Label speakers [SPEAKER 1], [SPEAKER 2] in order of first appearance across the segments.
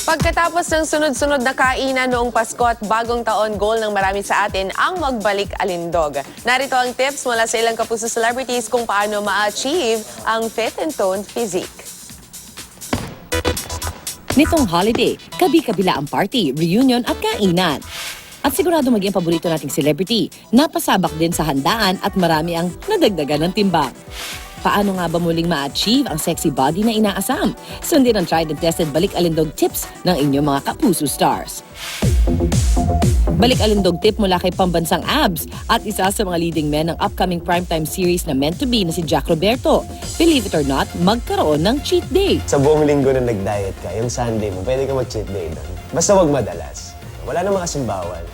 [SPEAKER 1] Pagkatapos ng sunod-sunod na kainan noong Pasko at bagong taon, goal ng marami sa atin ang magbalik alindog. Narito ang tips mula sa ilang kapuso celebrities kung paano ma-achieve ang fit and toned physique.
[SPEAKER 2] Nitong holiday, kabi-kabila ang party, reunion at kainan. At sigurado maging paborito nating celebrity, napasabak din sa handaan at marami ang nadagdagan ng timbang. Paano nga ba muling ma-achieve ang sexy body na inaasam? Sundin ang tried and tested balik alindog tips ng inyong mga kapuso stars. Balik alindog tip mula kay pambansang abs at isa sa mga leading men ng upcoming primetime series na Meant to Be na si Jack Roberto. Believe it or not, magkaroon ng cheat day.
[SPEAKER 3] Sa buong linggo na nag-diet ka, yung Sunday mo, pwede ka mag-cheat day doon. Basta wag madalas. Wala namang kasing bawal.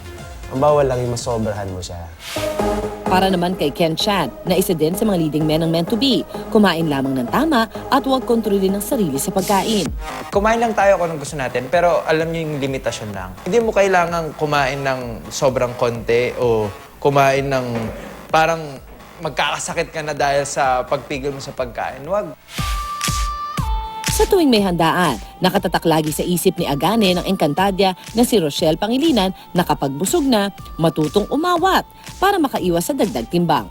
[SPEAKER 3] Ang bawal lang yung masobrahan mo siya.
[SPEAKER 2] Para naman kay Ken Chan, na isa din sa mga leading men ng Meant to Be, kumain lamang ng tama at huwag kontrolin ang sarili sa pagkain.
[SPEAKER 4] Kumain lang tayo kung anong gusto natin, pero alam niyo yung limitasyon lang. Hindi mo kailangan kumain ng sobrang konti o kumain ng parang magkakasakit ka na dahil sa pagpigil mo sa pagkain. Wag.
[SPEAKER 2] Sa tuwing may handaan, nakatatak lagi sa isip ni Agane ng Encantadia na si Rochelle Pangilinan na kapag busog na, matutong umawat para makaiwas sa dagdag timbang.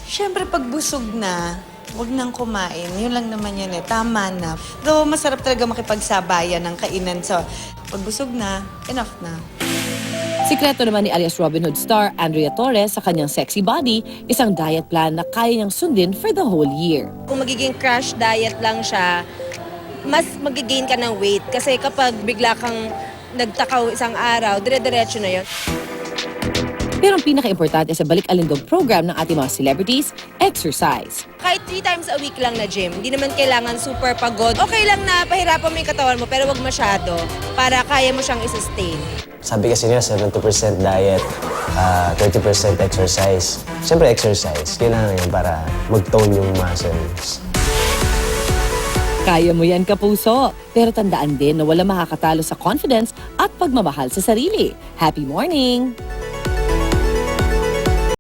[SPEAKER 5] Siyempre, pag busog na, huwag nang kumain. Yun lang naman yun eh. Tama na. Though, masarap talaga makipagsabayan ng kainan. So, pag busog na, enough na.
[SPEAKER 2] Sikreto naman ni alias Robin Hood star Andrea Torres sa kanyang sexy body, isang diet plan na kaya niyang sundin for the whole year.
[SPEAKER 6] Kung magiging crash diet lang siya, mas magigain ka ng weight. Kasi kapag bigla kang nagtakaw isang araw, dire-diretso na yun.
[SPEAKER 2] Pero ang pinaka-importante sa balik alindog program ng ating mga celebrities, exercise.
[SPEAKER 6] Kahit 3 times a week lang na gym, hindi naman kailangan super pagod. Okay lang na pahirapan mo yung katawan mo, pero wag masyado para kaya mo siyang i-sustain.
[SPEAKER 3] Sabi kasi nila 70% diet, 30% exercise. Siyempre exercise, kailangan yun para mag-tone yung muscles.
[SPEAKER 2] Kaya mo yan, kapuso. Pero tandaan din na wala makakatalo sa confidence at pagmamahal sa sarili. Happy morning!